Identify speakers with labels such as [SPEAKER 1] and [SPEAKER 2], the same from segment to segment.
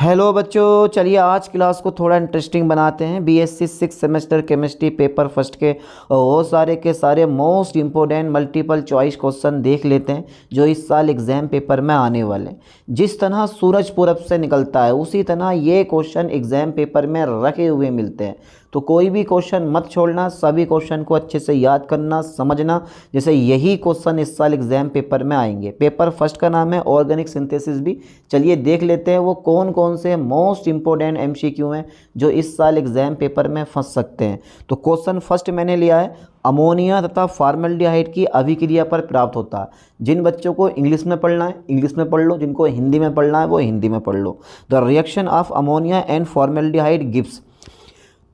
[SPEAKER 1] Hello बच्चों, चलिए आज क्लास को थोड़ा इंटरेस्टिंग बनाते हैं। BSc 6 semester chemistry paper first के वो सारे के सारे most important multiple choice question देख लेते हैं जो इस साल एग्ज़ाम पेपर में आने वाले हैं। जिस तरह सूरज पूरब से निकलता है उसी तरह ये क्वेश्चन एग्ज़ाम पेपर में रखे हुए मिलते हैं, तो कोई भी क्वेश्चन मत छोड़ना, सभी क्वेश्चन को अच्छे से याद करना, समझना। जैसे यही क्वेश्चन इस साल एग्ज़ाम पेपर में आएंगे। पेपर फर्स्ट का नाम है ऑर्गेनिक सिंथेसिस भी। चलिए देख लेते हैं वो कौन कौन से मोस्ट इंपॉर्टेंट एमसीक्यू हैं जो इस साल एग्ज़ाम पेपर में फंस सकते हैं। तो क्वेश्चन फर्स्ट मैंने लिया है, अमोनिया तथा फॉर्मल्डिहाइड की अभिक्रिया पर प्राप्त होता है। जिन बच्चों को इंग्लिश में पढ़ना है इंग्लिश में पढ़ लो, जिनको हिंदी में पढ़ना है वो हिंदी में पढ़ लो। The reaction of ammonia and formaldehyde gives.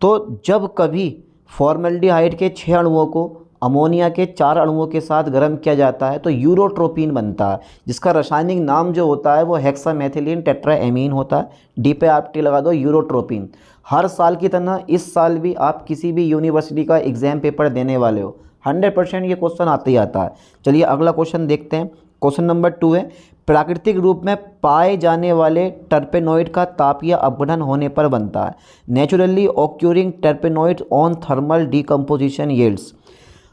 [SPEAKER 1] तो जब कभी फॉर्मल्डिहाइड के 6 अणुओं को अमोनिया के 4 अणुओं के साथ गर्म किया जाता है तो यूरोट्रोपिन बनता है, जिसका रासायनिक नाम जो होता है वो हेक्सामेथिलीन टेट्राएमीन होता है। डी पे आप टी लगा दो, यूरोट्रोपिन। हर साल की तरह इस साल भी आप किसी भी यूनिवर्सिटी का एग्ज़ाम पेपर देने वाले हो 100% ये क्वेश्चन आते ही आता है। चलिए अगला क्वेश्चन देखते हैं। क्वेश्चन नंबर 2 है, प्राकृतिक रूप में पाए जाने वाले टर्पेनोइड का तापीय अपघटन होने पर बनता है। Naturally occurring terpenoid on thermal decomposition yields.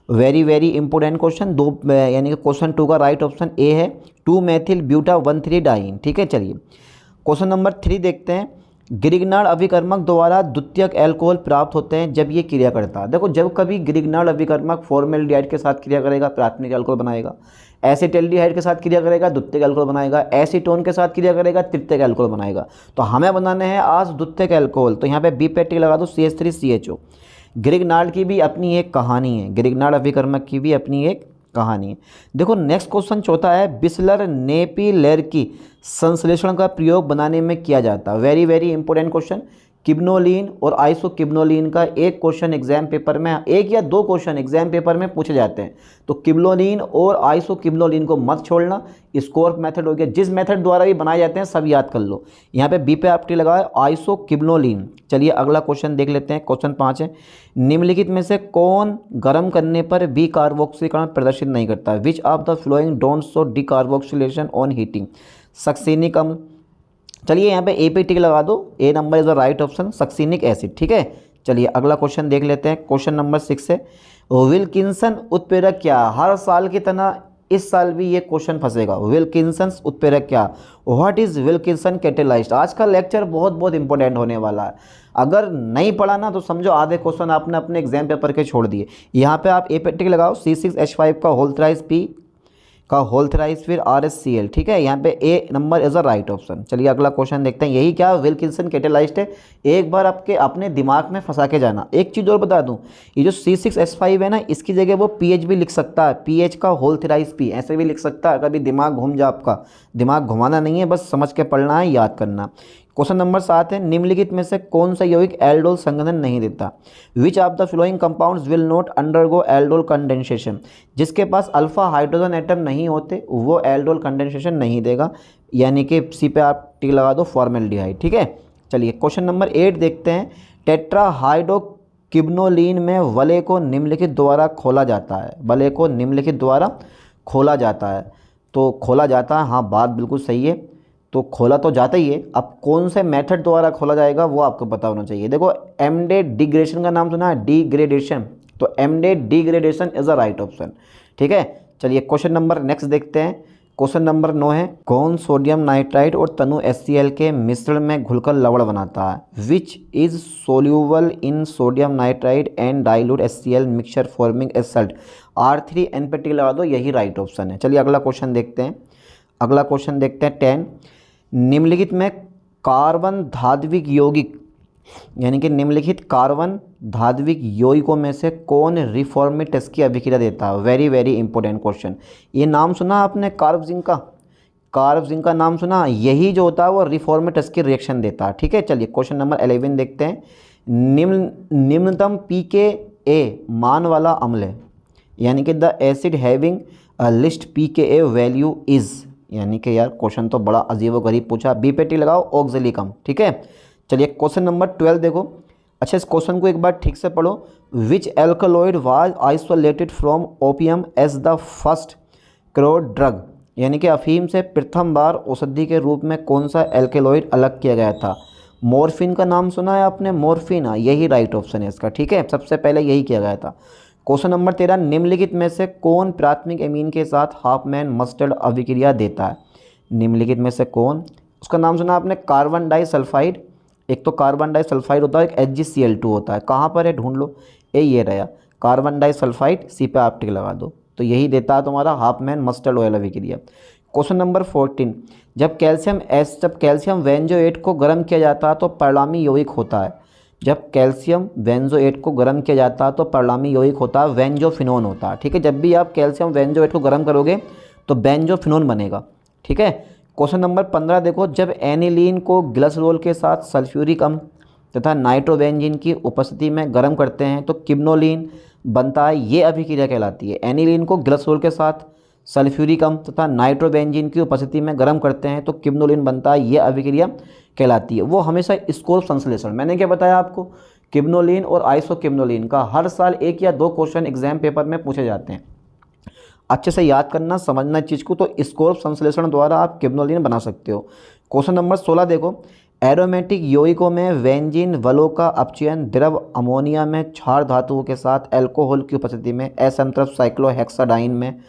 [SPEAKER 1] Very important question. दो यानी कि क्वेश्चन 2 का राइट ऑप्शन ए है 2 मेथिल ब्यूटा 1,3 डाइन। ठीक है, चलिए क्वेश्चन नंबर 3 देखते हैं। ग्रिग्नार्ड अभिकर्मक द्वारा द्वितीयक अल्कोहल प्राप्त होते हैं जब ये क्रिया करता है। देखो, जब कभी ग्रिग्नार्ड अभिकर्मक फॉर्मेल्डिहाइड के साथ क्रिया करेगा प्राथमिक अल्कोहल बनाएगा, एसिटल्डिहाइड के साथ क्रिया करेगा द्वितीयक अल्कोहल बनाएगा, एसीटोन के साथ क्रिया करेगा तृतीयक अल्कोहल बनाएगा। तो हमें बनाने हैं आज द्वितीयक अल्कोहल, तो यहाँ पे बी पे टिक लगा दो, CH3CHO। ग्रिग्नार्ड की भी अपनी एक कहानी है, ग्रिग्नार्ड अभिकर्मक की भी अपनी एक कहानी है। देखो नेक्स्ट क्वेश्चन चौथा है, बिस्लर नेपिलेर की संश्लेषण का प्रयोग बनाने में किया जाता है। Very important question. किब्नोलिन और आइसोकिब्नोलिन का एक क्वेश्चन एग्जाम पेपर में, एक या दो क्वेश्चन एग्जाम पेपर में पूछे जाते हैं। तो किब्नोलिन और आइसोकिब्नोलिन को मत छोड़ना। स्कोर मेथड हो गया, जिस मेथड द्वारा भी बनाए जाते हैं सब याद कर लो। यहाँ पे बी पे आप टी लगाए आइसोकिब्नोलिन। चलिए अगला क्वेश्चन देख लेते हैं। क्वेश्चन 5 है, निम्नलिखित में से कौन गर्म करने पर बी कार्बोक्सीकरण प्रदर्शित नहीं करता। Which of the following don't show decarboxylation on heating. Succinic अम्ल। चलिए यहाँ पे ए पे टिक लगा दो, A number is the right option, succinic acid. ठीक है, चलिए अगला क्वेश्चन देख लेते हैं। क्वेश्चन नंबर 6 है, विल्किंसन उत्प्रेरक क्या। हर साल की तरह इस साल भी ये क्वेश्चन फंसेगा। विल्किंसन उत्प्रेरक क्या, व्हाट इज विल्किंसन कैटेलाइस्ट। आज का लेक्चर बहुत इंपॉर्टेंट होने वाला है। अगर नहीं पढ़ा ना तो समझो आधे क्वेश्चन आपने अपने एग्जाम पेपर के छोड़ दिए। यहाँ पे आप ए पे टिक लगाओ, C6H5 का होल थ्राइस पी का होल थ्राइस फिर RSCl। ठीक है, यहाँ पे A number is a right option. चलिए अगला क्वेश्चन देखते हैं। यही क्या विल्किंसन कैटेलाइस्ट है, एक बार आपके अपने दिमाग में फंसा के जाना। एक चीज़ और बता दूं, ये जो C6H5 है ना, इसकी जगह वो PH भी लिख सकता है, PH का होल थ्राइस पी ऐसे भी लिख सकता है। कभी दिमाग घूम जा, आपका दिमाग घुमाना नहीं है, बस समझ के पढ़ना है, याद करना। क्वेश्चन नंबर 7 है, निम्नलिखित में से कौन सा यौगिक एल्डोल संघनन नहीं देता। विच of the flowing compounds will not undergo aldol condensation. जिसके पास अल्फा हाइड्रोजन एटम नहीं होते वो एल्डोल कंडेंसेशन नहीं देगा, यानी कि सी पे आप टिक लगा दो, फॉर्मेल्डिहाइड। ठीक है, चलिए क्वेश्चन नंबर 8 देखते हैं। टेट्राहाइड्रोकिब्नोलिन में वलय को निम्नलिखित द्वारा खोला जाता है। वलय को निम्नलिखित द्वारा खोला जाता है, तो खोला जाता है, हाँ बात बिल्कुल सही है। तो खोला तो जाता ही है, अब कौन से मेथड द्वारा खोला जाएगा वो आपको पता होना चाहिए। देखो एमडे डिग्रेडेशन का नाम सुना है, डिग्रेडेशन, तो amide degradation is a right option. ठीक है, चलिए क्वेश्चन नंबर नेक्स्ट देखते हैं। क्वेश्चन नंबर 9 है, कौन सोडियम नाइट्राइड और तनु HCl के मिश्रण में घुलकर लवण बनाता है। Which is soluble in sodium nitride and dilute HCl mixture forming a Salt. R3N पे टिक लगा दो, यही राइट ऑप्शन है। चलिए अगला क्वेश्चन देखते हैं। अगला क्वेश्चन देखते हैं 10, निम्नलिखित में कार्बन धात्विक यौगिक, यानी कि निम्नलिखित कार्बन धात्विक यौगिकों में से कौन रिफॉर्मेटस की अभिक्रिया देता है। Very important question. ये नाम सुना आपने कार्ब जिंक का, कार्ब जिंक का नाम सुना, यही जो होता है वो रिफॉर्मेटस की रिएक्शन देता है। ठीक है, चलिए क्वेश्चन नंबर 11 देखते हैं। निम्नतम pKa मान वाला अम्ल है, यानी कि the acid having a list pKa value is, यानी कि यार क्वेश्चन तो बड़ा अजीब व गरीब पूछा। बी पे टी लगाओ, ऑक्जेलिकम। ठीक है, चलिए क्वेश्चन नंबर 12 देखो। अच्छा, इस क्वेश्चन को एक बार ठीक से पढ़ो। Which alkaloid was isolated from opium as the first crude drug यानी कि अफीम से प्रथम बार औषधि के रूप में कौन सा एल्केलॉइड अलग किया गया था? मॉर्फिन का नाम सुना है आपने? मॉर्फिन, यही राइट ऑप्शन है इसका। ठीक है, सबसे पहले यही किया गया था। क्वेश्चन नंबर 13, निम्नलिखित में से कौन प्राथमिक एमीन के साथ हाफमैन मस्टर्ड अभिक्रिया देता है? निम्नलिखित में से कौन? उसका नाम सुना आपने? Carbon disulphide. एक तो कार्बन डाइसल्फाइड होता है, एक HgCl2 होता है। कहाँ पर है ढूंढ लो। ये रहा कार्बन डाइसल्फाइड, सी पे आप टिक लगा दो। तो यही देता है तुम्हारा हाफमैन मस्टर्ड ऑयल अभिक्रिया। क्वेश्चन नंबर 14, जब कैल्शियम वेंजोएट को गर्म किया जाता है तो परिणामी यौगिक होता है। जब कैल्शियम वेंजोएट को गर्म किया जाता है तो परिणामी यौगिक होता है वेंजोफिनोन होता है। ठीक है, जब भी आप कैल्शियम वेंजोएट को गर्म करोगे तो बेंजोफिनोन बनेगा। ठीक है, क्वेश्चन नंबर 15 देखो, जब एनिलीन को ग्लिसरॉल के साथ सल्फ्यूरिक अम्ल तथा नाइट्रोबेंजीन की उपस्थिति में गर्म करते हैं तो किब्नोलीन बनता है। ये अभिक्रिया कहलाती है। एनिलीन को ग्लिसरॉल के साथ सल्फ्यूरिक अम्ल तथा नाइट्रोबेंजीन की उपस्थिति में गर्म करते हैं तो किब्नोलीन बनता है। ये अभिक्रिया कहलाती है। वो हमेशा स्कोर संश्लेषण, मैंने क्या बताया आपको, किब्नोलीन और आइसोकिब्नोलीन का हर साल 1 या 2 क्वेश्चन एग्जाम पेपर में पूछे जाते हैं। अच्छे से याद करना, समझना चीज़ को, तो स्कोर संश्लेषण द्वारा आप किब्नोलीन बना सकते हो। क्वेश्चन नंबर 16 देखो, एरोमेटिक यौगिकों में वेंजीन वलों का अपचयन द्रव अमोनिया में क्षार धातुओं के साथ अल्कोहल की उपस्थिति में असंतृप्त साइक्लोहेक्साडाइन में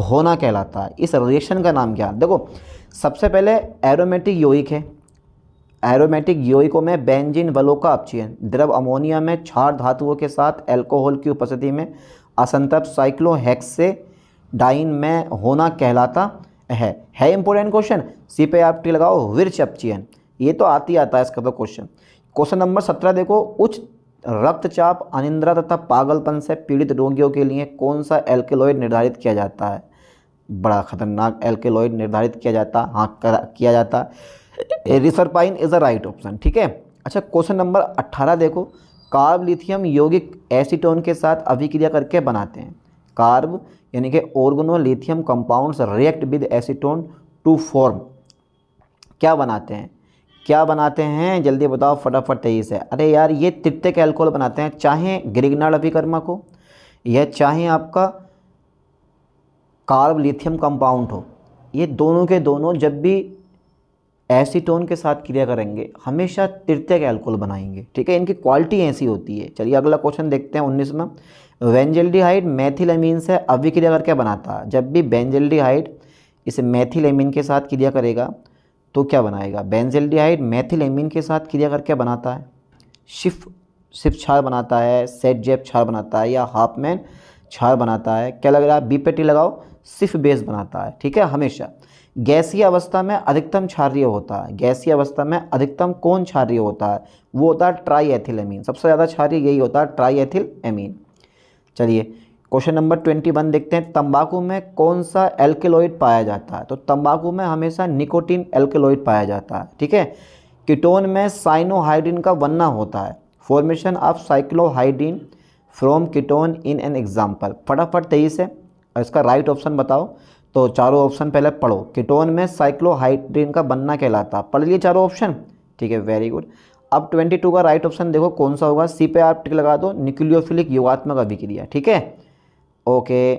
[SPEAKER 1] होना कहलाता है। इस रिएक्शन का नाम क्या? देखो, सबसे पहले एरोमेटिक यौगिक है। एरोमेटिक यौगिकों में बेंजीन वलों का अपचयन द्रव अमोनिया में क्षार धातुओं के साथ अल्कोहल की उपस्थिति में असंतृप्त साइक्लोहेक्सेडाइन में होना कहलाता है इंपॉर्टेंट क्वेश्चन। सी पे आप टिक लगाओ, विरच अपचयन। ये तो आता है इसका तो क्वेश्चन। क्वेश्चन नंबर 17 देखो, उच्च रक्तचाप, अनिद्रा तथा पागलपन से पीड़ित रोगियों के लिए कौन सा एल्केलॉइड निर्धारित किया जाता है? बड़ा खतरनाक एल्केलॉइड निर्धारित किया जाता, किया जाता है। रिसरपाइन इज द राइट ऑप्शन। ठीक है, अच्छा क्वेश्चन नंबर 18 देखो, कार्ब लिथियम यौगिक एसीटोन के साथ अभिक्रिया करके बनाते हैं। कार्ब यानी कि organolithium compounds react with acetone to form, क्या बनाते हैं जल्दी बताओ फटाफट तेजी से। अरे यार, ये तृतीयक अल्कोहल बनाते हैं, चाहे ग्रिग्नार्ड अभिकर्मक हो या चाहे आपका कार्ब लिथियम कंपाउंड हो। ये दोनों के दोनों जब भी एसीटोन के साथ क्रिया करेंगे हमेशा तृतीयक अल्कोहल बनाएंगे। ठीक है, इनकी क्वालिटी ऐसी होती है। चलिए अगला क्वेश्चन देखते हैं 19 में। बेंजल्डिहाइड मेथिलएमीन से अभिक्रिया करके बनाता है। जब भी बेंजल्डिहाइड इस मेथिलएमीन के साथ क्रिया करेगा तो क्या बनाएगा? बेंजल्डिहाइड मेथिलएमीन के साथ क्रिया करके बनाता है सिफ क्षार बनाता है, सेटजेप क्षार बनाता है या हाफमैन क्षार बनाता है। क्या लग रहा है? बी पे टी लगाओ, सिफ बेस बनाता है। ठीक है, हमेशा गैसीय अवस्था में अधिकतम क्षारीय होता है। गैसीय अवस्था में अधिकतम कौन क्षारीय होता है? वो होता है ट्राईएथिलएमीन। सबसे ज़्यादा क्षारीय यही होता है, ट्राईएथिलएमीन। चलिए क्वेश्चन नंबर 21 देखते हैं, तंबाकू में कौन सा एल्केलॉइड पाया जाता है? तो तंबाकू में हमेशा निकोटीन एल्केलॉइड पाया जाता है। ठीक है, कीटोन में साइनोहाइड्रिन का बनना होता है। Formation of cyclohydrin from ketone in an example. फटाफट तेजी से इसका राइट ऑप्शन बताओ। तो चारों ऑप्शन पहले पढ़ो। कीटोन में साइक्लोहाइड्रिन का बनना कहलाता, पढ़ लिए चारों ऑप्शन। ठीक है, वेरी गुड। अब 22 का राइट ऑप्शन देखो कौन सा होगा। सी पे आप टिक लगा दो, न्यूक्लियोफिलिक योगात्मक अभिक्रिया। ठीक है, ओके।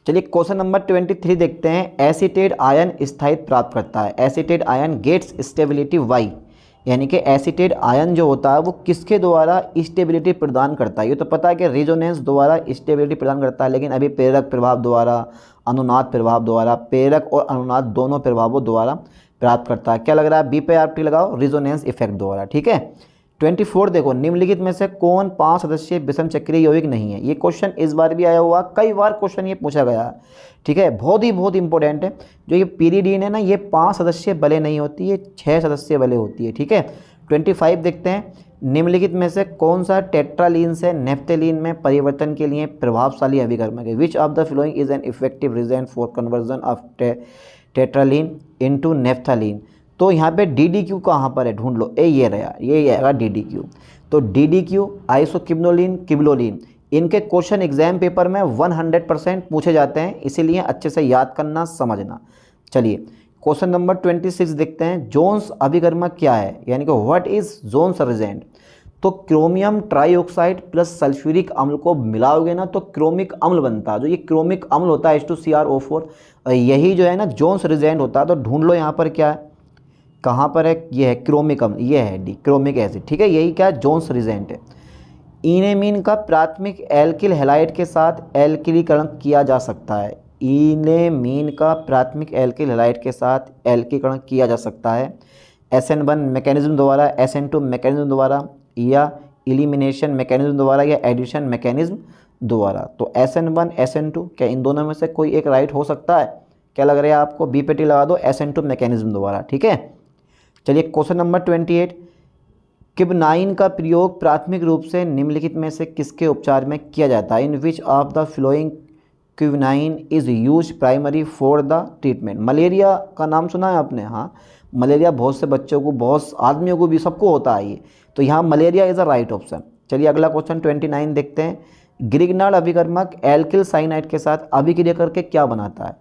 [SPEAKER 1] चलिए क्वेश्चन नंबर 23 देखते हैं, एसीटेट आयन स्थायित्व प्राप्त करता है। Acetate ion gets stability why, यानी कि एसीटेट आयन जो होता है वो किसके द्वारा स्टेबिलिटी प्रदान करता है? ये तो पता है कि रेजोनेंस द्वारा स्टेबिलिटी प्रदान करता है, लेकिन अभी प्रेरक प्रभाव द्वारा, अनुनाद प्रभाव द्वारा, प्रेरक और अनुनाद दोनों प्रभावों द्वारा प्राप्त करता है। क्या लग रहा है? बी पे आप टिक लगाओ, रेजोनेंस इफेक्ट द्वारा। ठीक है, 24 देखो, निम्नलिखित में से कौन 5 सदस्यीय विषम चक्रीय यौगिक नहीं है? ये क्वेश्चन इस बार भी आया हुआ, कई बार क्वेश्चन ये पूछा गया है। ठीक है, बहुत इंपॉर्टेंट है। जो ये पीरिडीन है ना, ये 5 सदस्यीय बले नहीं होती, ये 6 सदस्यीय बले होती है। ठीक है, 25 देखते हैं, निम्नलिखित में से कौन सा टेट्रालीन से नेफ्थेलीन में परिवर्तन के लिए प्रभावशाली अभिकर्मक है? Which of the following is an effective reagent for conversion of tetralin into naphthalene? तो यहाँ पे DDQ कहाँ पर है? ढूंढ लो। ये रहा, ये आएगा DDQ। तो DDQ, आइसोकिब्नोलिन, किब्लोलिन, इनके क्वेश्चन एग्जाम पेपर में 100% पूछे जाते हैं, इसीलिए अच्छे से याद करना, समझना। चलिए क्वेश्चन नंबर 26 देखते हैं, जोन्स अभिकर्मक क्या है, यानी कि व्हाट इज जोन्स रिजेंट? तो क्रोमियम ट्राईऑक्साइड प्लस सल्फ्यूरिक अम्ल को मिलाओगे ना तो क्रोमिक अम्ल बनता है। जो ये क्रोमिक अम्ल होता है H2CrO4, यही जो है ना जोन्स रिजेंट होता है। तो ढूंढ लो यहाँ पर क्या है, कहाँ पर है, ये है क्रोमिक अम्ल, ये है डी क्रोमिक एसिड, ठीक है, यही क्या है, जोन्स रिजेंट है। इनेमीन का प्राथमिक एल्किल हैलाइड के साथ एल्किलीकरण किया जा सकता है। इनेमीन का प्राथमिक एल्किल हैलाइड के साथ एल्कीकरण किया जा सकता है SN1 मैकेनिज्म द्वारा, SN2 मैकेनिज्म द्वारा, या एलिमिनेशन मैकेनिज्म द्वारा, या एडिशन मैकेनिज्म द्वारा। तो SN1 SN2 क्या इन दोनों में से कोई एक राइट हो सकता है? क्या लग रहा है आपको? बी पे टी लगा दो, SN2 मैकेनिज्म द्वारा, ठीक है। चलिए क्वेश्चन नंबर 28, किबनाइन का प्रयोग प्राथमिक रूप से निम्नलिखित में से किसके उपचार में किया जाता है? In which of the following quinine is use primary for the treatment. Malaria का नाम सुना है आपने? हाँ, मलेरिया बहुत से बच्चों को, बहुत आदमियों को भी, सबको होता है ये, तो यहाँ malaria is a right option. चलिए अगला क्वेश्चन 29 देखते हैं। ग्रिग्नार्ड अभिकर्मक एल्किल साइनाइड के साथ अभिक्रिया करके क्या बनाता है?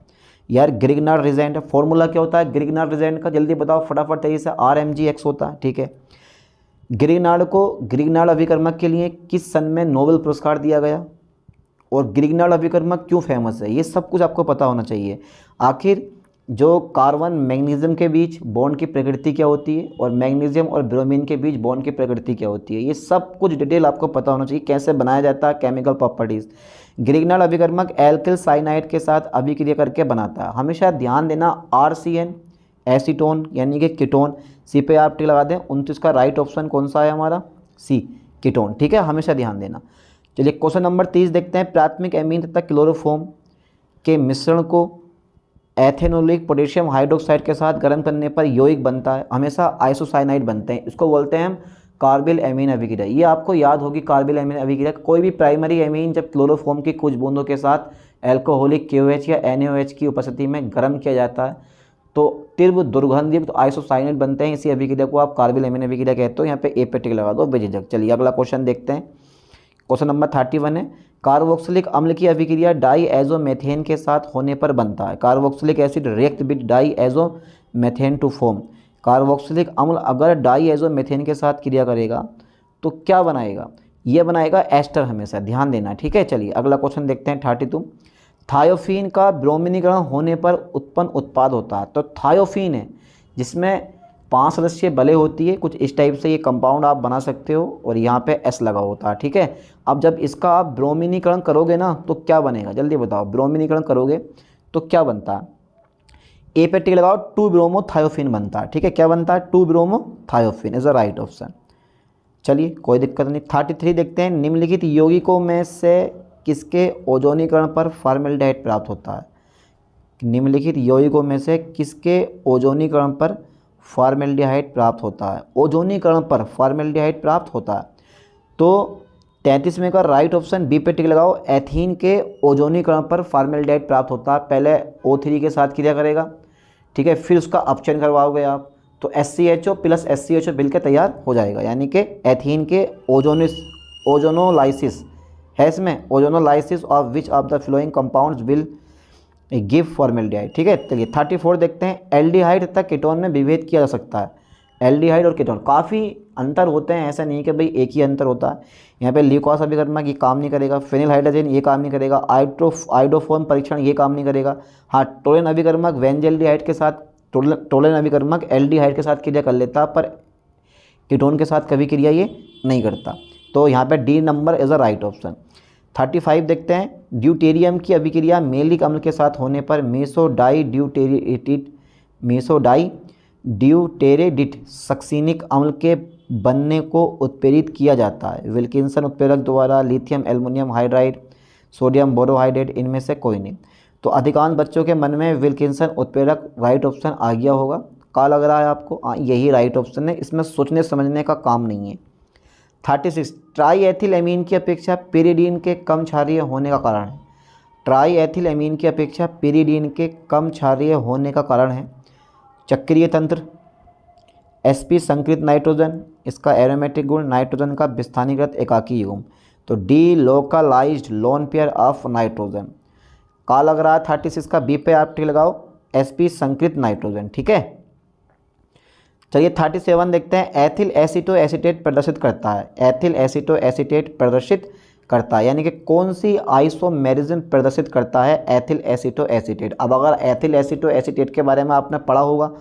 [SPEAKER 1] यार ग्रिग्नार्ड रिजेंट, फॉर्मूला क्या होता है ग्रिग्नार्ड रिजेंट का? जल्दी बताओ फटाफट, तेजी से। RMgX होता है, ठीक है। ग्रिग्नार्ड को, ग्रिग्नार्ड अभिकर्मक के लिए किस सन में नोबेल पुरस्कार दिया गया? और ग्रिग्नार्ड अभिकर्मक क्यों फेमस है? ये सब कुछ आपको पता होना चाहिए। आखिर जो कार्बन मैग्नीशियम के बीच बॉन्ड की प्रकृति क्या होती है, और मैग्नीशियम और ब्रोमीन के बीच बॉन्ड की प्रकृति क्या होती है, ये सब कुछ डिटेल आपको पता होना चाहिए। कैसे बनाया जाता है, केमिकल प्रॉपर्टीज़। ग्रिग्नार्ड अभिकर्मक एल्किल साइनाइड के साथ अभिक्रिया करके बनाता है। हमेशा ध्यान देना, RCN एसीटोन यानी कि कीटोन, सी पे आप टी लगा दें। 29 का राइट ऑप्शन कौन सा है हमारा? सी, कीटोन, ठीक है, हमेशा ध्यान देना। चलिए क्वेश्चन नंबर 30 देखते हैं। प्राथमिक एमीन तथा क्लोरोफॉर्म के मिश्रण को एथेनोलिक पोटेशियम हाइड्रोक्साइड के साथ गर्म करने पर यौगिक बनता है। हमेशा आइसोसाइनाइड बनते हैं, इसको बोलते हैं हम कार्बिल एमीन अभिक्रिया। ये आपको याद होगी कार्बिल एमीन अभिक्रिया। कोई भी प्राइमरी एमीन जब क्लोरोफॉर्म की कुछ बूंदों के साथ एल्कोहलिक KOH या NaOH की उपस्थिति में गर्म किया जाता है तो तीव्र दुर्गंधयुक्त आइसोसाइनाइड बनते हैं। इसी अभिक्रिया को आप कार्बिल एमीन अभिक्रिया कहते हो। यहाँ पे ए पे टिक लगा दो बेझिझक। चलिए अगला क्वेश्चन देखते हैं। क्वेश्चन नंबर 31 है। कार्बोक्सिलिक अम्ल की अभिक्रिया डाईएजोमेथेन के साथ होने पर बनता है। Carboxylic acid react with diazomethane to form. Carboxylic अम्ल अगर डाईएजोमेथेन के साथ क्रिया करेगा तो क्या बनाएगा? ये बनाएगा एस्टर, हमेशा ध्यान देना, ठीक है। चलिए अगला क्वेश्चन देखते हैं 32। थायोफीन का ब्रोमीनीकरण होने पर उत्पन्न उत्पाद होता है। तो थायोफीन है जिसमें 5 सदस्यीय बले होती है, कुछ इस टाइप से ये कंपाउंड आप बना सकते हो, और यहाँ पे S लगा होता है, ठीक है। अब जब इसका आप ब्रोमीनीकरण करोगे ना तो क्या बनेगा? जल्दी बताओ, ब्रोमीनीकरण करोगे तो क्या बनता है? ए पे टिक लगाओ, 2 ब्रोमोथायोफीन बनता है, ठीक है। क्या बनता है? 2 ब्रोमोथायोफीन इज अ राइट ऑप्शन। चलिए कोई दिक्कत नहीं। 33 देखते हैं। निम्नलिखित यौगिकों में से किसके ओजोनीकरण पर फॉर्मेल्डिहाइड प्राप्त होता है? निम्नलिखित यौगिकों में से किसके ओजोनीकरण पर फॉर्मेल्डिहाइड प्राप्त होता है? ओजोनीकरण पर फॉर्मेल्डिहाइड प्राप्त होता है। तो 33 में का राइट ऑप्शन बी पे टिक लगाओ। एथीन के ओजोनीकरण पर फॉर्मेल्डिहाइड प्राप्त होता है। पहले O3 के साथ क्रिया करेगा, ठीक है, फिर उसका अपचयन करवाओगे आप, तो SCHO प्लस SCHO मिलकर तैयार हो जाएगा, यानी कि एथीन के ओजोनोलाइसिस है इसमें। Ozonolysis of which of the flowing compounds will give formaldehyde, ठीक है। चलिए 34 देखते हैं। एल्डिहाइड तथा कीटोन में विभेद किया जा सकता है। एल्डिहाइड और कीटोन काफ़ी अंतर होते हैं, ऐसा नहीं कि भाई एक ही अंतर होता है। यहाँ पे ल्यूकोस अभिकर्मक ये काम नहीं करेगा, फिनिल हाइड्रोजन ये काम नहीं करेगा, आइडोफोन परीक्षण ये काम नहीं करेगा। हाँ, टोलेन अभिकर्मक वेंजेल्डिहाइड के साथ, टोलेन अभिकर्मक एल्डिहाइड के साथ क्रिया कर लेता, पर कीटोन के साथ कभी क्रिया ये नहीं करता। तो यहाँ पे D number is a right option. 35 देखते हैं। ड्यूटेरियम की अभिक्रिया मेलिक अम्ल के साथ होने पर ड्यूटेरेडिट सक्सिनिक अम्ल के बनने को उत्प्रेरित किया जाता है। विल्किंसन उत्प्रेरक द्वारा, lithium aluminium hydride, sodium borohydrate, इनमें से कोई नहीं। तो अधिकांश बच्चों के मन में विल्किंसन उत्प्रेरक राइट ऑप्शन आ गया होगा। क्या लग रहा है आपको? यही राइट ऑप्शन है, इसमें सोचने समझने का काम नहीं है। 36 ट्राईएथिल एमीन की अपेक्षा पेरिडीन के कम क्षारीय होने का कारण है। ट्राईएथिल एमीन की अपेक्षा पेरिडीन के कम क्षारीय होने का कारण है चक्रीय तंत्र, sp संकृत नाइट्रोजन, इसका एरोमेटिक गुण, नाइट्रोजन का विस्थानीकृत एकाकी युग्म। तो delocalised lone pair of nitrogen. का लग रहा है 36 का बी पे आप टिक लगाओ, sp संकृत नाइट्रोजन, ठीक है। चलिए 37 देखते हैं। एथिल एसीटो एसीटेट प्रदर्शित करता है, एथिल एसीटो एसीटेट प्रदर्शित करता है, यानी कि कौन सी आइसोमेरिज्म प्रदर्शित करता है एथिल एसीटो एसीटेट। अब अगर एथिल एसीटो एसीटेट के बारे में आपने पढ़ा होगा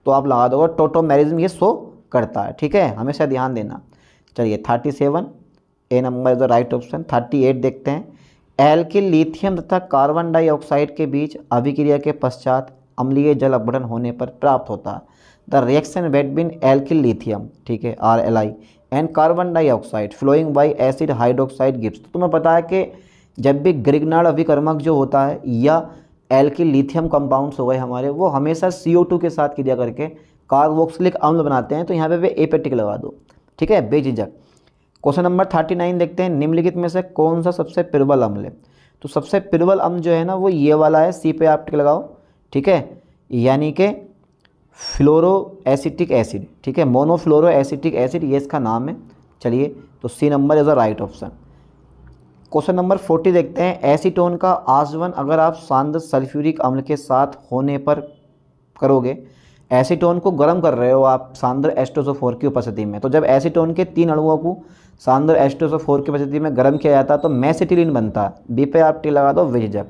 [SPEAKER 1] तो आप लगा दोगे टोटोमेरिज्म ये शो करता है, ठीक है, हमेशा ध्यान देना। चलिए 37 A number is the right option. 38 देखते हैं। एल्किल लिथियम तथा कार्बन डाइऑक्साइड के बीच अभिक्रिया के पश्चात अम्लीय जल अपघटन होने पर प्राप्त होता है the reaction between alkyl lithium, ठीक है, RLI and carbon dioxide flowing by acid hydroxide gives. तो तुम्हें पता है कि जब भी ग्रिग्नार्ड अभिकर्मक जो होता है या एल्किल लिथियम कंपाउंड्स हो गए हमारे, वो हमेशा CO2 के साथ क्रिया करके कार्बोक्सिलिक अम्ल बनाते हैं। तो यहाँ पे ए पे टिक लगा दो, ठीक है, बेझिझक। क्वेश्चन नंबर 39 देखते हैं। निम्नलिखित में से कौन सा सबसे प्रबल अम्ल है। तो सबसे प्रबल अम्ल जो है ना वो ये वाला है, सी पे आप टिक लगाओ, ठीक है, यानी कि फ्लोरो एसिटिक एसिड, ठीक है, मोनोफ्लोरो एसिटिक एसिड, ये इसका नाम है। चलिए तो C number is the right option. Question number 40 देखते हैं। एसीटोन का आसवन अगर आप सांद्र सल्फ्यूरिक अम्ल के साथ होने पर करोगे, एसीटोन को गर्म कर रहे हो आप सांद्र H2SO4 की उपस्थिति में, तो जब एसीटोन के 3 अणुओं को सांद्र H2SO4 की उपस्थिति में गर्म किया जाता है तो मेसिटिलीन बनता है। बी पे आप टी लगा दो, बेझिझक,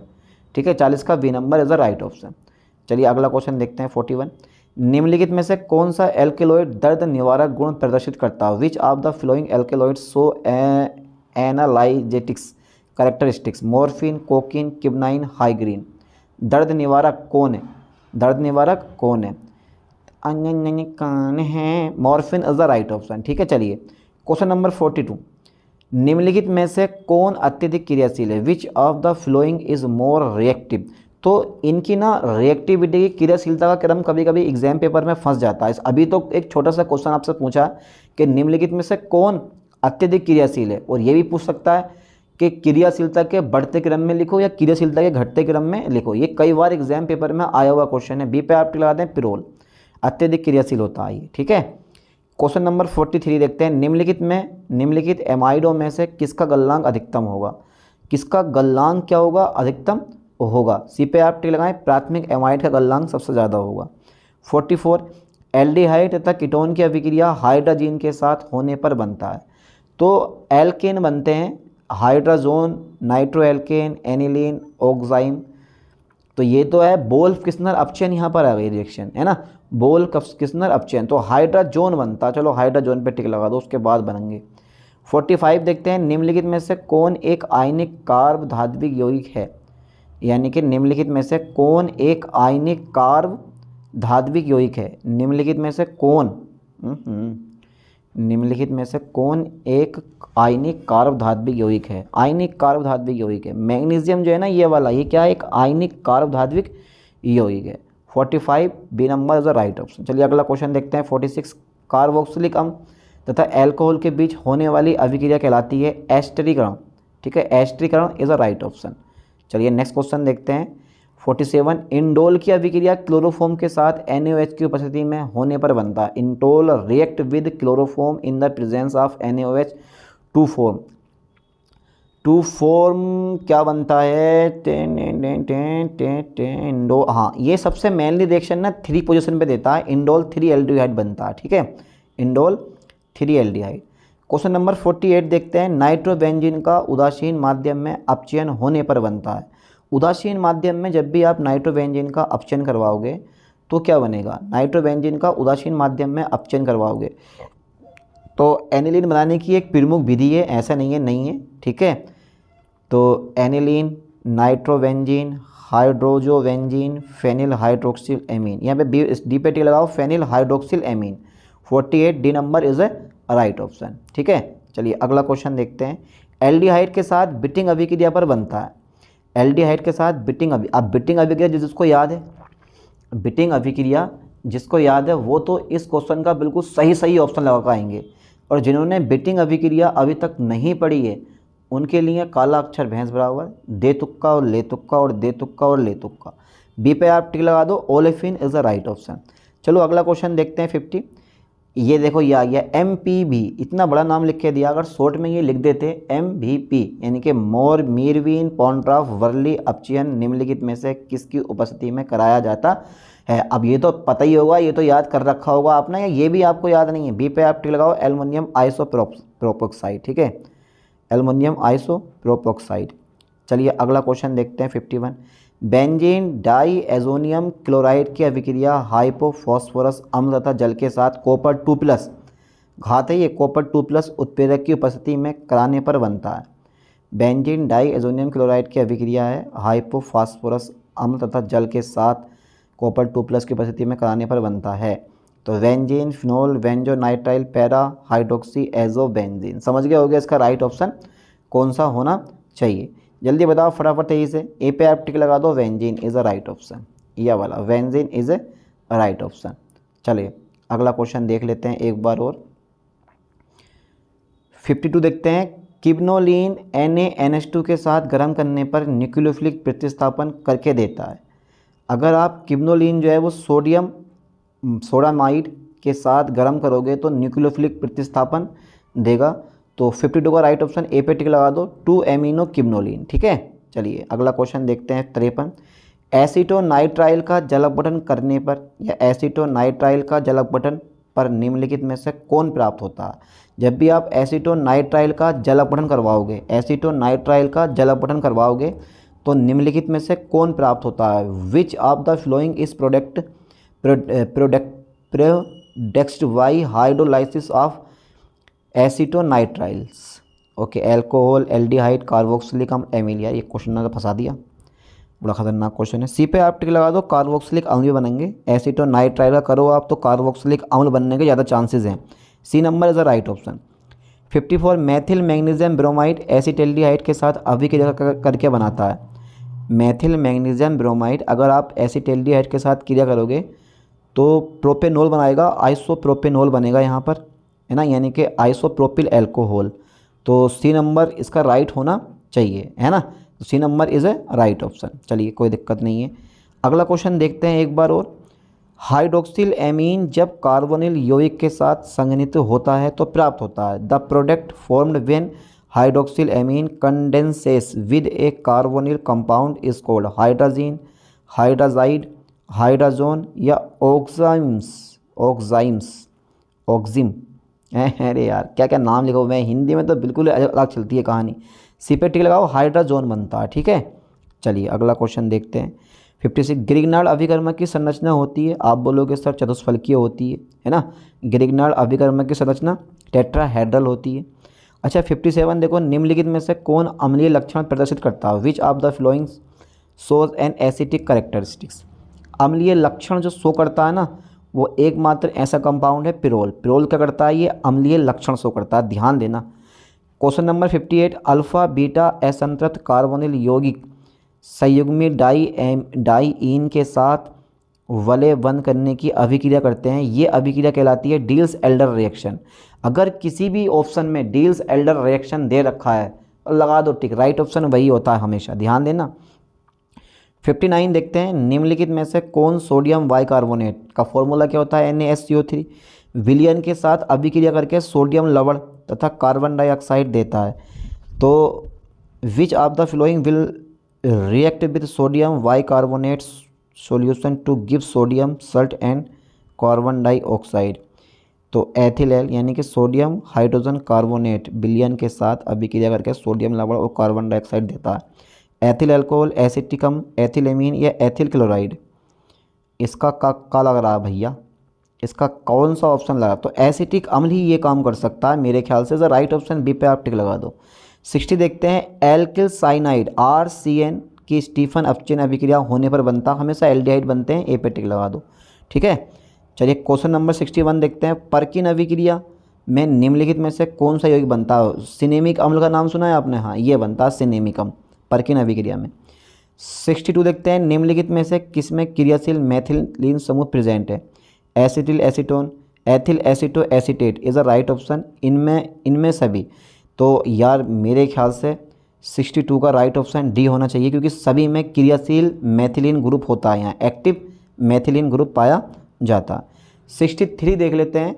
[SPEAKER 1] ठीक है, 40 का B number is the right option. चलिए अगला क्वेश्चन देखते हैं 41। निम्नलिखित में से कौन सा एल्केलॉइड दर्द निवारक गुण प्रदर्शित करता है। Which of the following alkaloids show analgesic characteristics. Morphine, cocaine, quinine, hygrine. दर्द निवारक कौन है, दर्द निवारक कौन है, कान है, morphine is the right option, ठीक है। चलिए क्वेश्चन नंबर 42। निम्नलिखित में से कौन अत्यधिक क्रियाशील है। Which of the following is more reactive. तो इनकी ना रिएक्टिविटी की क्रियाशीलता का क्रम कभी कभी एग्जाम पेपर में फंस जाता है। अभी तो एक छोटा सा क्वेश्चन आपसे पूछा कि निम्नलिखित में से कौन अत्यधिक क्रियाशील है, और ये भी पूछ सकता है कि क्रियाशीलता के बढ़ते क्रम में लिखो या क्रियाशीलता के घटते क्रम में लिखो। ये कई बार एग्जाम पेपर में आया हुआ क्वेश्चन है। बी पे आप लगा दें पिरोल, अत्यधिक क्रियाशील होता है ये, ठीक है। क्वेश्चन नंबर 43 देखते हैं। निम्नलिखित एमाइडों में से किसका गलनांक अधिकतम होगा। किसका गलनांक क्या होगा, अधिकतम होगा। सी पे आप टिक लगाएं, प्राथमिक एमाइड का गलनांक सबसे ज़्यादा होगा। 44 एल्डिहाइड तथा कीटोन की अभिक्रिया हाइड्रोजन के साथ होने पर बनता है। तो एल्केन बनते हैं hydrazone, nitro alkene, aniline, oxime. तो ये तो है बोल्फ किस्नर अपचयन, यहाँ पर आ गई रिएक्शन, है ना, बोल्फ किस्नर अपचयन, तो हाइड्रोजोन बनता। चलो हाइड्रोजोन पे टिक लगा दो, उसके बाद बनेंगे। 45 देखते हैं। निम्नलिखित में से कौन एक आयनिक कार्ब धात्विक यौगिक है, यानी कि निम्नलिखित में से कौन एक आयनिक कार्ब धात्विक यौगिक है। निम्नलिखित में से कौन निम्नलिखित में से कौन एक आयनिक कार्ब धात्विक यौगिक है। आयनिक कार्ब धात्विक यौगिक है मैग्नीशियम जो है ना, ये वाला, ये क्या है, एक आयनिक कार्ब धात्विक यौगिक है। 45 B number is the right option. चलिए अगला क्वेश्चन देखते हैं। 46 कार्बोक्सिलिक अम्ल तथा अल्कोहल के बीच होने वाली अभिक्रिया कहलाती है एस्टरीकरण, ठीक है, एस्टरीकरण इज द राइट ऑप्शन। चलिए नेक्स्ट क्वेश्चन देखते हैं। 47 इंडोल की अभिक्रिया क्लोरोफॉर्म के साथ NaOH की उपस्थिति में होने पर बनता है। Indole react with chloroform in the presence of NaOH to form क्या बनता है, इंडो, हाँ, ये सबसे मेनली रिएक्शन ना 3 पोजीशन पे देता है। इंडोल 3 एल्डिहाइड बनता है, ठीक है, इंडोल 3 एल्डिहाइड। क्वेश्चन नंबर 48 देखते हैं। नाइट्रोबेंजीन का उदासीन माध्यम में अपचयन होने पर बनता है। उदासीन माध्यम में जब भी आप नाइट्रोबेंजीन का अपचयन करवाओगे तो क्या बनेगा, नाइट्रोबेंजीन का उदासीन माध्यम में अपचयन करवाओगे तो एनिलीन बनाने की एक प्रमुख विधि है, ऐसा नहीं है, ठीक है। तो aniline, nitrobenzene, hydrazobenzene, phenyl hydroxyl amine, यहाँ पे डी पे टी लगाओ, phenyl hydroxyl amine. 48 D number is a right option, ठीक है। चलिए अगला क्वेश्चन देखते हैं। एल्डिहाइड के साथ बिटिंग अभिक्रिया पर बनता है। एल्डिहाइड के साथ बिटिंग अब बिटिंग अभिक्रिया जिसको याद है, बिटिंग अभिक्रिया जिसको याद है वो तो इस क्वेश्चन का बिल्कुल सही ऑप्शन लगा के आएंगे, और जिन्होंने बिटिंग अभिक्रिया अभी तक नहीं पढ़ी है उनके लिए काला अक्षर भैंस बराबर, दे तुक्का और ले तुक्का और दे तुक्का और ले तुक्का। बी पे आप टिक लगा दो, olefin is the right option. चलो अगला क्वेश्चन देखते हैं 50। ये देखो ये आ गया MPV, इतना बड़ा नाम लिख के दिया, अगर शॉर्ट में ये लिख देते MVP, यानी कि मोर मीरवीन पॉन्ट्राफ वर्ली अपचयन निम्नलिखित में से किसकी उपस्थिति में कराया जाता है। अब ये तो पता ही होगा, ये तो याद कर रखा होगा आपने, या ये भी आपको याद नहीं है। बी पे आप टिक लगाओ, एल्युमिनियम आइसोप्रोपोक्साइड, ठीक है, एल्युमिनियम आइसोप्रोपोक्साइड। चलिए अगला क्वेश्चन देखते हैं 51। बेंजीन डाई एजोनियम क्लोराइड की अभिक्रिया हाइपोफॉस्फोरस अम्ल तथा जल के साथ कॉपर 2+ घात है ये कॉपर 2+ उत्प्रेरक की उपस्थिति में कराने पर बनता है। बेंजीन डाई एजोनियम क्लोराइड की अभिक्रिया है हाइपोफॉस्फोरस अम्ल तथा जल के साथ कॉपर 2+ की उपस्थिति में कराने पर बनता है। तो benzene, phenol, benzonitrile, para hydroxy azo benzene. समझ गए होगे इसका राइट ऑप्शन कौन सा होना चाहिए। जल्दी बताओ फटाफट तेजी से। ए पे आप टिक लगा दो, benzene is a right option. यह वाला benzene is a right option. चलिए अगला क्वेश्चन देख लेते हैं एक बार और। 52 देखते हैं। किब्नोलीन NaNH2 के साथ गर्म करने पर न्यूक्लियोफिलिक प्रतिस्थापन करके देता है। अगर आप किब्नोलीन जो है वो सोडियम सोडामाइड के साथ गर्म करोगे तो न्यूक्लियोफिलिक प्रतिस्थापन देगा। तो 52 का राइट ऑप्शन ए पे टिक लगा दो, 2 एमिनो किब्नोलीन, ठीक है। चलिए अगला क्वेश्चन देखते हैं 53। एसीटोनाइट्राइल का जल अपघटन करने पर या एसीटोनाइट्राइल का जल अपघटन पर निम्नलिखित में से कौन प्राप्त होता है। जब भी आप एसीटोनाइट्राइल का जल अपघटन करवाओगे, एसीटोनाइट्राइल का जल अपघटन करवाओगे तो निम्नलिखित में से कौन प्राप्त होता है। Which of the following is product by hydrolysis of acetonitriles. Okay, alcohol, aldehyde, carboxylic अम्ल, एमिलिया। ये क्वेश्चन ने तो फंसा दिया, बड़ा खतरनाक क्वेश्चन है। सी पे आप टिक लगा दो, कार्बोक्सिलिक अम्ल भी बनेंगे। एसीटोनाइट्राइल का करो आप तो कार्बोक्सिलिक अम्ल बनने के ज़्यादा चांसेस हैं। C number is the right option. 54 methyl magnesium bromide acetaldehyde के साथ अभिक्रिया करके बनाता है। मैथिल मैग्नीशियम ब्रोमाइड अगर आप एसीटल्डिहाइड के साथ क्रिया करोगे तो प्रोपेनॉल बनाएगा, आइसोप्रोपेनॉल बनेगा यहाँ पर, है ना, यानी कि आइसोप्रोपिल एल्कोहल। तो सी नंबर इसका राइट होना चाहिए, है ना। तो C number is a right option. चलिए कोई दिक्कत नहीं है। अगला क्वेश्चन देखते हैं एक बार और। हाइड्रोक्सिल एमीन जब कार्बोनिल यौगिक के साथ संघनित होता है तो प्राप्त होता है। The product formed when hydroxyl amine condenses with A carbonyl compound is called hydrazine, hydrazide, hydrazone या ऑक्जिम। अरे यार क्या क्या नाम लिखा हुआ है, हिंदी में तो बिल्कुल अलग चलती है कहानी। सी पे टिक लगाओ, हाइड्राजोन बनता है, ठीक है। चलिए अगला क्वेश्चन देखते हैं 56। ग्रिग्नार्ड अभिकर्मक की संरचना होती है, आप बोलोगे सर चतुष्फलकीय होती है ना। ग्रिग्नार्ड अभिकर्मक की संरचना टेट्राहेड्रल होती है। अच्छा 57 देखो, निम्नलिखित में से कौन अम्लीय लक्षण प्रदर्शित करता है। Which of the flowing shows N acetic characteristics. अम्लीय लक्षण जो शो करता है ना, वो एकमात्र ऐसा कंपाउंड है पिरोल। पिरोल क्या करता है, ये अम्लीय लक्षण शो करता है, ध्यान देना। Question number 58। अल्फा बीटा असंतृप्त कार्बोनिल यौगिक संयुग्मी डाईईन के साथ वलय बंद करने की अभिक्रिया करते हैं। ये अभिक्रिया कहलाती है डील्स एल्डर रिएक्शन। अगर किसी भी ऑप्शन में डील्स एल्डर रिएक्शन दे रखा है तो लगा दो टिक, राइट ऑप्शन वही होता है हमेशा, ध्यान देना। 59 देखते हैं। निम्नलिखित में से कौन सोडियम बाइकार्बोनेट का फॉर्मूला क्या होता है, NaSCO3, विलयन के साथ अभिक्रिया करके सोडियम लवण तथा कार्बन डाइऑक्साइड देता है। तो which of the following will react with sodium bicarbonate solution to give sodium salt and carbon dioxide. तो एथिल यानी कि सोडियम हाइड्रोजन कार्बोनेट विलयन के साथ अभिक्रिया करके सोडियम लवण और कार्बन डाइऑक्साइड देता है। एथिल अल्कोहल, एसिटिकम, एथिलेमीन या एथिल क्लोराइड। इसका का लग रहा है भैया, इसका कौन सा ऑप्शन लगा। तो एसिटिक अम्ल ही ये काम कर सकता है मेरे ख्याल से। राइट ऑप्शन बी पे आप टिक लगा दो। 60 देखते हैं। एल्किल साइनाइड RCN की स्टीफन अपचयन अभिक्रिया होने पर बनता, हमेशा एल्डिहाइड बनते हैं, ए पे टिक लगा दो, ठीक है। चलिए क्वेश्चन नंबर 61 देखते हैं। पर्किन अभिक्रिया में निम्नलिखित में से कौन सा यौगिक बनता है। सिनेमिक अम्ल का नाम सुना है आपने, हाँ ये बनता है सिनेमिक अम्ल पर्किन अभिक्रिया में। 62 देखते हैं। निम्नलिखित में से किसमें क्रियाशील मैथिलीन समूह प्रेजेंट है। Acetyl acetone, ethyl aceto acetate is a right option. इनमें सभी। तो यार मेरे ख्याल से 62 का राइट ऑप्शन डी होना चाहिए, क्योंकि सभी में क्रियाशील मैथिलीन ग्रुप होता है, यहाँ एक्टिव मैथिलीन ग्रुप पाया जाता। 63 देख लेते हैं।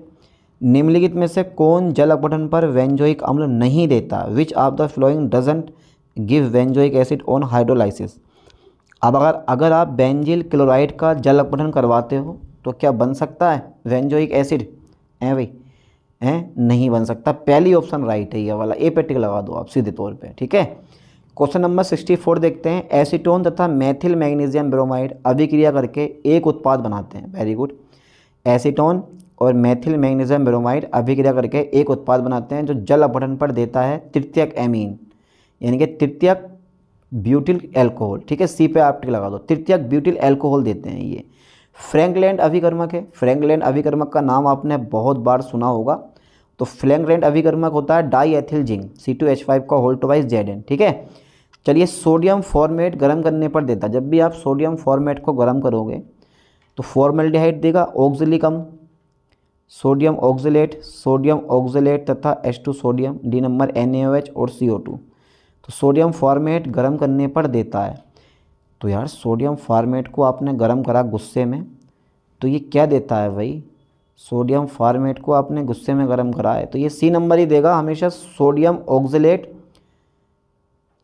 [SPEAKER 1] निम्नलिखित में से कौन जल अपघटन पर बेंजोइक अम्ल नहीं देता। विच of the flowing doesn't give benzoic acid on hydrolysis. अब अगर आप बेंजील क्लोराइड का जल अपघटन करवाते हो तो क्या बन सकता है बेंजोइक एसिड? है भाई, है नहीं बन सकता। पहली ऑप्शन राइट है ये वाला, ए पे टिक लगा दो आप सीधे तौर पे, ठीक है। क्वेश्चन नंबर 64 देखते हैं। एसीटोन तथा मेथिल मैग्नीशियम ब्रोमाइड अभिक्रिया करके एक उत्पाद बनाते हैं। Very good. एसीटोन और मेथिल मैग्नीशियम ब्रोमाइड अभिक्रिया करके एक उत्पाद बनाते हैं जो जल अपघटन पर देता है तृतीयक एमीन, यानी कि तृतीयक ब्यूटिल एल्कोहल, ठीक है। सी पे आप टिक लगा दो, तृतीयक ब्यूटिल एल्कोहल देते हैं ये। फ्रैंकलैंड अभिकर्मक है। फ्रैंकलैंड अभिकर्मक का नाम आपने बहुत बार सुना होगा। तो फ्रैंकलैंड अभिकर्मक होता है डाई एथिल जिंक C2H5 का होल ट्वाइस Zn, ठीक है। चलिए, सोडियम फॉर्मेट गर्म करने पर देता है। जब भी आप सोडियम फॉर्मेट को गर्म करोगे तो फॉर्मेल्डिहाइड देगा, ऑक्सिलिकम, सोडियम ऑक्सलेट तथा H2 sodium, D number NaOH और CO2। तो सोडियम फॉर्मेट गर्म करने पर देता है। तो यार सोडियम फॉर्मेट को आपने गर्म करा गुस्से में, तो ये क्या देता है भाई? सोडियम फॉर्मेट को आपने गुस्से में गर्म करा है तो ये सी नंबर ही देगा हमेशा, सोडियम ऑक्सलेट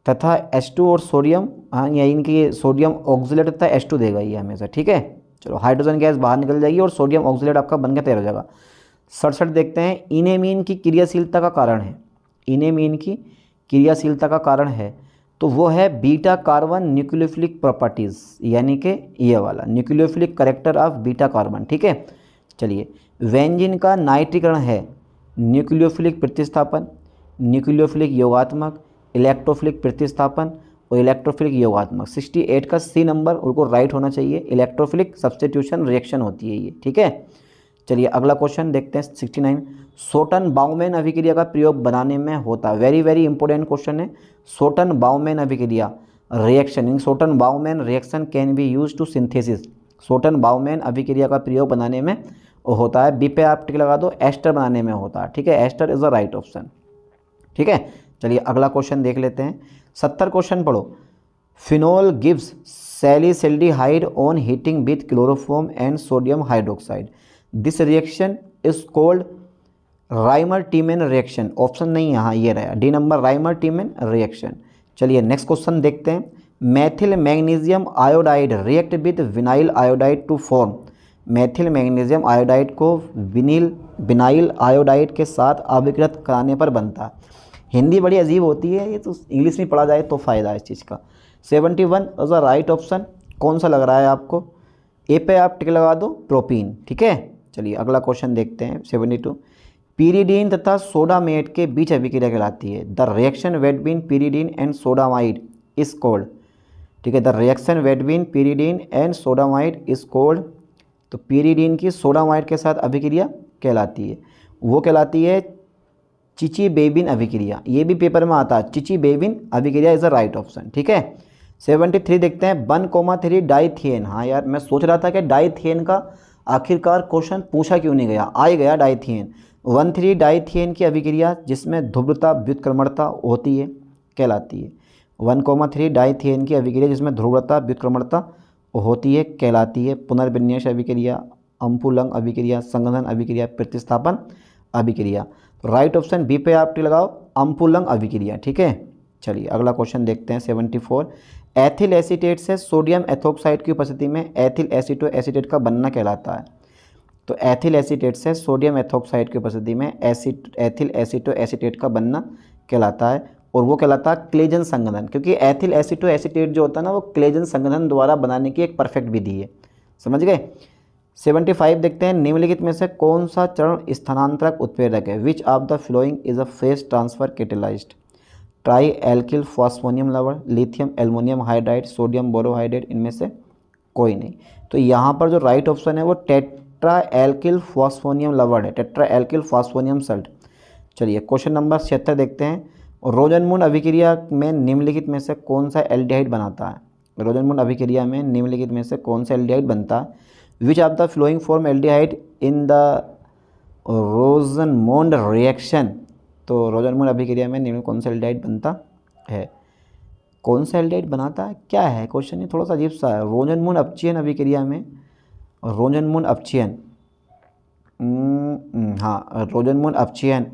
[SPEAKER 1] तथा H2 और सोडियम, हाँ या इनकी सोडियम ऑक्सलेट तथा H2 देगा ये हमेशा, ठीक है। चलो, हाइड्रोजन गैस बाहर निकल जाएगी और सोडियम ऑक्सलेट आपका बनकर तैयार हो जाएगा। 67 देखते हैं। इनेमीन की क्रियाशीलता का कारण है। इनेमीन की क्रियाशीलता का कारण है तो वो है बीटा कार्बन न्यूक्लियोफिलिक प्रॉपर्टीज़, यानी कि ये वाला nucleophilic character of beta carbon, ठीक है। चलिए, वेंजिन का नाइट्रीकरण है न्यूक्लियोफिलिक प्रतिस्थापन, न्यूक्लियोफिलिक योगात्मक, इलेक्ट्रोफिलिक प्रतिस्थापन और इलेक्ट्रोफिलिक योगात्मक। 68 का सी नंबर उनको राइट होना चाहिए। इलेक्ट्रोफिलिक सब्स्टिट्यूशन रिएक्शन होती है ये, ठीक है। चलिए, अगला क्वेश्चन देखते हैं 69। सोटन बाउमैन अभिक्रिया का प्रयोग बनाने में होता है। वेरी वेरी इंपॉर्टेंट क्वेश्चन है। सोटन बाउमैन अभिक्रिया reaction in Schotten Baumann reaction can be use to synthesis. Schotten Baumann अभिक्रिया का प्रयोग बनाने में होता है। बी पे आप टिक लगा दो, एस्टर बनाने में होता है, ठीक है। Ester is the right option, ठीक है। चलिए, अगला क्वेश्चन देख लेते हैं। 70 क्वेश्चन पढ़ो। Phenol gives salicylaldehyde on heating with chloroform and sodium hydroxide. This reaction is called Reimer Tiemann reaction. Option नहीं यहाँ, ये रहा D number, Reimer Tiemann reaction. चलिए, नेक्स्ट क्वेश्चन देखते हैं। Methyl magnesium iodide react with vinyl iodide to form. Methyl magnesium iodide को vinyl iodide के साथ अभिकृत कराने पर बनता है। हिंदी बड़ी अजीब होती है, ये तो इंग्लिश में पढ़ा जाए तो फ़ायदा है इस चीज़ का। 71 इज द राइट ऑप्शन। कौन सा लग रहा है आपको? ए पे आप टिक लगा दो, प्रोपीन, ठीक है। चलिए, अगला क्वेश्चन देखते हैं 72। पीरिडीन तथा सोडामेट के बीच अभिक्रिया कहलाती है। The reaction between pyridine and sodamide is called, ठीक है। The reaction between pyridine and sodamide is called. तो पीरिडीन की सोडामाइड के साथ अभिक्रिया कहलाती है, वो कहलाती है चिची-बेबिन अभिक्रिया। ये भी पेपर में आता है, चिची-बेबिन अभिक्रिया इज द राइट ऑप्शन, ठीक है। 73 देखते हैं। 1,3 डाइथियन। हाँ यार, मैं सोच रहा था कि डाइथियन का आखिरकार क्वेश्चन पूछा क्यों नहीं गया, आ ही गया डाइथियन। 1,3 डाइथियन की अभिक्रिया जिसमें ध्रुवता व्युत्क्रमणता होती है कहलाती है। 1,3 डाइथियन की अभिक्रिया जिसमें ध्रुवता व्युत्क्रमणता होती है कहलाती है पुनर्विन्यास अभिक्रिया, अम्पुलंग अभिक्रिया, संघनन अभिक्रिया, प्रतिस्थापन अभिक्रिया। तो राइट ऑप्शन बी पे आप टिक लगाओ, अम्पुलंग अभिक्रिया, ठीक है। चलिए, अगला क्वेश्चन देखते हैं 74। एथिल एसीटेट से सोडियम एथोक्साइड की उपस्थिति में एथिल एसीटो एसीटेट का बनना कहलाता है। तो एथिल एसीटेट से सोडियम एथोक्साइड की उपस्थिति में एथिल एसीटो एसीटेट का बनना कहलाता है और वो कहलाता है क्लेजन संघनन, क्योंकि एथिल एसीटो एसीटेट जो होता है ना, वो क्लेजन संघनन द्वारा बनाने की एक परफेक्ट विधि है। समझ गए। 75 देखते हैं। निम्नलिखित में से कौन सा चरण स्थानांतरक उत्प्रेरक है? Which of the following is a phase transfer catalysed? Tri alkyl phosphonium लवण, lithium aluminium hydride, sodium borohydrate, इनमें से कोई नहीं। तो यहाँ पर जो राइट ऑप्शन है वो टेट्रा एल्किल फॉस्फोनियम लवण है, टेट्रा एल्किल फॉस्फोनियम सल्ट। चलिए, क्वेश्चन नंबर 76 देखते हैं। रोजनमून अभिक्रिया में निम्नलिखित में से कौन सा एल्डिहाइड बनाता है? रोजनमून अभिक्रिया में निम्नलिखित में से कौन सा एल्डिहाइड बनता है? Which of the following form aldehyde in the Rosenmund reaction? तो रोजनमून अभिक्रिया में निम्न कौन सा एल्डिहाइड बनता है? कौन सा एल्डिहाइड बनाता है, क्या है क्वेश्चन? ये थोड़ा सा अजीब सा है। रोजनमून अपचयन अभिक्रिया में, रोजनमून अपचयन, हाँ रोजनमून अपचयन,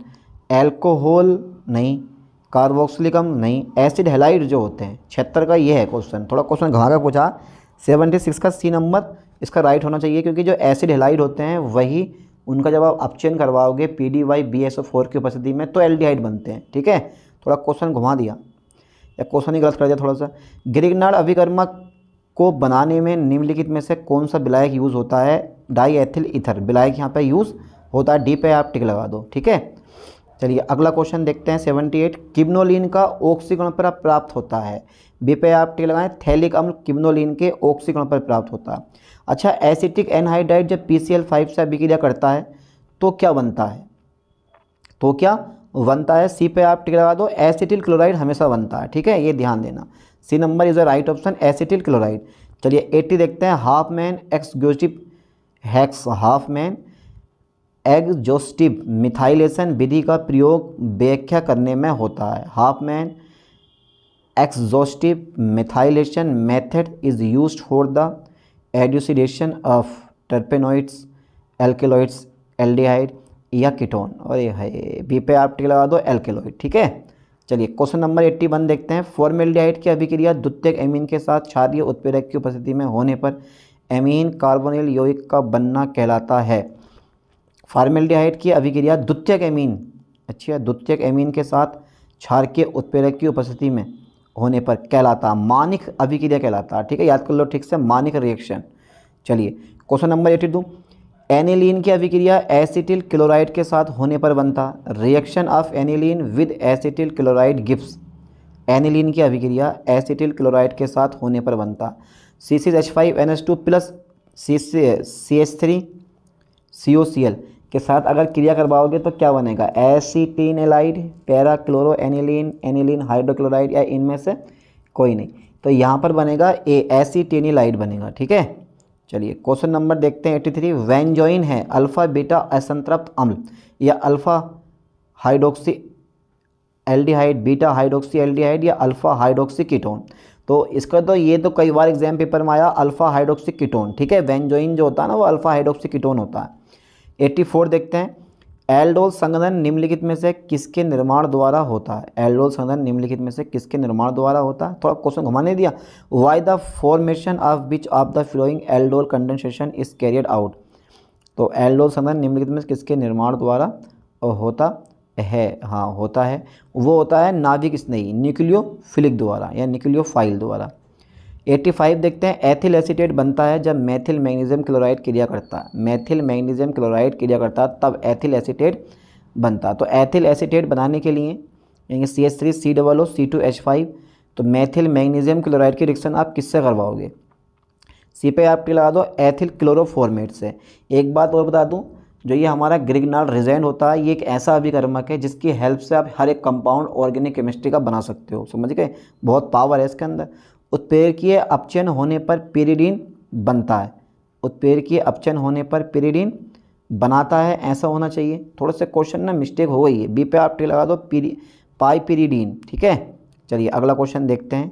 [SPEAKER 1] एल्कोहल नहीं, कार्बोक्सिलिक अम्ल नहीं, एसिड हैलाइड जो होते हैं 76 का ये है क्वेश्चन, थोड़ा क्वेश्चन घुमा कर पूछा। 76 का सी नंबर इसका राइट होना चाहिए, क्योंकि जो एसिड हैलाइड होते हैं वही उनका जब आप अपचयन करवाओगे PDY BSO4 की उपस्थिति में तो एल्डिहाइड बनते हैं। ठीक है, थोड़ा क्वेश्चन घुमा दिया या क्वेश्चन ही गलत कर दिया थोड़ा सा। ग्रिग्नार्ड अभिकर्मक को बनाने में निम्नलिखित में से कौन सा विलायक यूज़ होता है? डाईएथिल ईथर विलायक यहाँ पे यूज़ होता है। डी पे आप टिक लगा दो। ठीक है, चलिए अगला क्वेश्चन देखते हैं 78। किब्नोलिन का ऑक्सीकरण पर प्राप्त होता है। बी पे आप टिक लगाएं, थैलिक अम्ल किब्नोलिन के ऑक्सीकरण पर प्राप्त होता है। अच्छा, एसिटिक एनहाइड्राइड जब PCl5 से अभिक्रिया करता है तो क्या बनता है? तो क्या बनता है? सी पे आप टिक लगा दो, एसिटिल क्लोराइड हमेशा बनता है। ठीक है, ये ध्यान देना, C number is the right option, acetyl chloride. चलिए 80 देखते हैं। Hofmann exclusive hex Hofmann exhaustive methylation विधि का प्रयोग व्याख्या करने में होता है। Hofmann exhaustive methylation method is used for the elucidation of terpenoids, alkaloids, aldehyde या कीटोन। और ये है बी पे आप टिक लगा दो, एल्केलॉइड। ठीक है, चलिए क्वेश्चन नंबर 81 देखते हैं। फॉर्मेल्डिहाइड की अभिक्रिया द्वितीयक एमीन के साथ क्षारीय उत्प्रेरक की उपस्थिति में होने पर एमीन कार्बोनिल यौगिक का बनना कहलाता है। फॉर्मेल्डिहाइड की अभिक्रिया द्वितीयक एमीन, अच्छा द्वितीयक एमीन के साथ क्षारकीय उत्प्रेरक की उपस्थिति में होने पर कहलाता मानिक अभिक्रिया कहलाता। ठीक है, याद कर लो ठीक से, मानिक रिएक्शन। चलिए क्वेश्चन नंबर 82। एनिलीन की अभिक्रिया एसिटिल क्लोराइड के साथ होने पर बनता। Reaction of aniline with acetyl chloride gives. Aniline की अभिक्रिया एसिटिल क्लोराइड के साथ होने पर बनता। C6H5NH2 प्लस CH3COCl के साथ अगर क्रिया करवाओगे तो क्या बनेगा? Acetanilide, para chloro aniline, aniline hydrochloride, या इनमें से कोई नहीं। तो यहाँ पर बनेगा एसिटिनएलाइड बनेगा। ठीक है, चलिए क्वेश्चन नंबर देखते हैं 83। वेंजोइन है अल्फा बीटा असंतृप्त अम्ल या alpha hydroxy aldehyde, beta hydroxy aldehyde या अल्फा हाइड्रोक्सी कीटोन। तो इसका तो ये तो कई बार एग्जाम पेपर में आया, अल्फा हाइड्रोक्सी कीटोन। ठीक है, वेंजोइन जो होता है ना वो अल्फा हाइड्रोक्सी कीटोन होता है। 84 देखते हैं। एल्डोल संघनन निम्नलिखित में से किसके निर्माण द्वारा होता है? एल्डोल संघनन निम्नलिखित में से किसके निर्माण द्वारा होता है? थोड़ा क्वेश्चन घुमाने दिया। Why the formation of which of the flowing aldol condensation is carried out. तो एल्डोल संघनन निम्नलिखित में से किसके निर्माण द्वारा होता है? हाँ होता है, वो होता है नाभिक स्नेही न्यूक्लियोफिलिक द्वारा या न्यूक्लियोफाइल द्वारा। 85 देखते हैं। एथिल एसीटेट बनता है जब मेथिल मैग्नीशियम क्लोराइड क्रिया करता है। मेथिल मैग्नीशियम क्लोराइड क्रिया करता है तब एथिल एसीटेट बनता। तो एथिल एसीटेट बनाने के लिए यानी CH3COO2H5 तो मेथिल मैग्नीशियम क्लोराइड की रिएक्शन आप किससे करवाओगे? सी पे आप टिक लगा दो, एथिल क्लोरोफॉर्मेट से। एक बात और बता दूं, जो ये हमारा ग्रिग्नार्ड रिजेंट होता है ये एक ऐसा अभिकर्मक है जिसकी हेल्प से आप हर एक कंपाउंड ऑर्गेनिक केमिस्ट्री का बना सकते हो। समझ गए, बहुत पावर है इसके अंदर। उत्प्रेरकीय अपचयन होने पर पिरिडीन बनता है। उत्प्रेरकीय अपचयन होने पर पिरिडीन बनाता है, ऐसा होना चाहिए। थोड़ा सा क्वेश्चन ना मिस्टेक हो गई है, बी पे आप टिक लगा दो, पाइपिरिडीन। ठीक है, चलिए अगला क्वेश्चन देखते हैं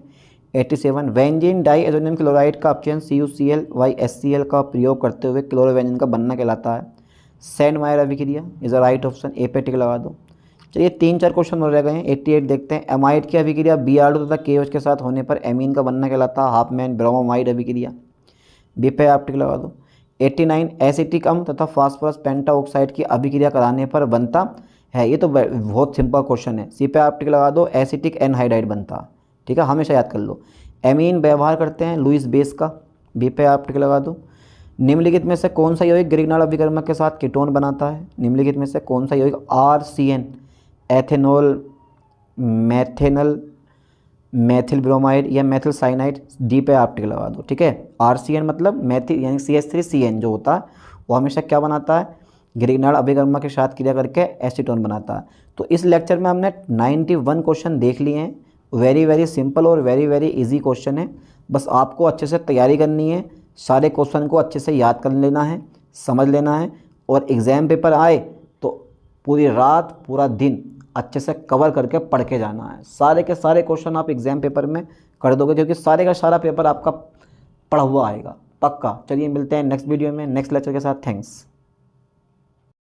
[SPEAKER 1] 87। वेंजीन डाईएजोनियम क्लोराइड का अपचयन CuCl/HCl का प्रयोग करते हुए क्लोरोवेंजीन का बनना कहलाता है। सैंडमायर अभिक्रिया इज अ राइट ऑप्शन, ए पे टिक लगा दो। चलिए 3-4 क्वेश्चन और रह गए हैं। 88 देखते हैं। एमाइड की अभिक्रिया Br2 तथा KOH के साथ होने पर एमीन का बनना कहलाता है हाफमैन ब्रोमोमाइड अभिक्रिया, बी पे आप टिक लगा दो। 89 एसिटिक अम्ल तथा फास्फोरस पेंटाऑक्साइड की अभिक्रिया कराने पर बनता है। ये तो बहुत सिंपल क्वेश्चन है, सी पे आप टिक लगा दो, एसिटिक एनहाइड्राइड बनता। ठीक है, हमेशा याद कर लो। एमीन व्यवहार करते हैं लुईस बेस का, बी पे आप टिक लगा दो। निम्नलिखित में से कौन सा यौगिक ग्रिग्नार्ड अभिकर्मक के साथ कीटोन बनाता है? निम्नलिखित में से कौन सा यौगिक RCN एथेनॉल, मैथेनल, मैथिल ब्रोमाइड या मैथिल साइनाइड, डी पे आप टिक लगा दो। ठीक है, RCN मतलब मैथिल यानी CH3CN जो होता है वो हमेशा क्या बनाता है? ग्रिग्नार्ड अभिकर्मक के साथ क्रिया करके एसीटोन बनाता है। तो इस लेक्चर में हमने 91 क्वेश्चन देख लिए हैं। वेरी वेरी सिंपल और वेरी वेरी इजी क्वेश्चन है, बस आपको अच्छे से तैयारी करनी है, सारे क्वेश्चन को अच्छे से याद कर लेना है, समझ लेना है, और एग्ज़ाम पेपर आए तो पूरी रात पूरा दिन अच्छे से कवर करके पढ़ के जाना है। सारे के सारे क्वेश्चन आप एग्ज़ाम पेपर में कर दोगे, क्योंकि सारे का सारा पेपर आपका पढ़ा हुआ आएगा पक्का। चलिए मिलते हैं नेक्स्ट वीडियो में नेक्स्ट लेक्चर के साथ। थैंक्स।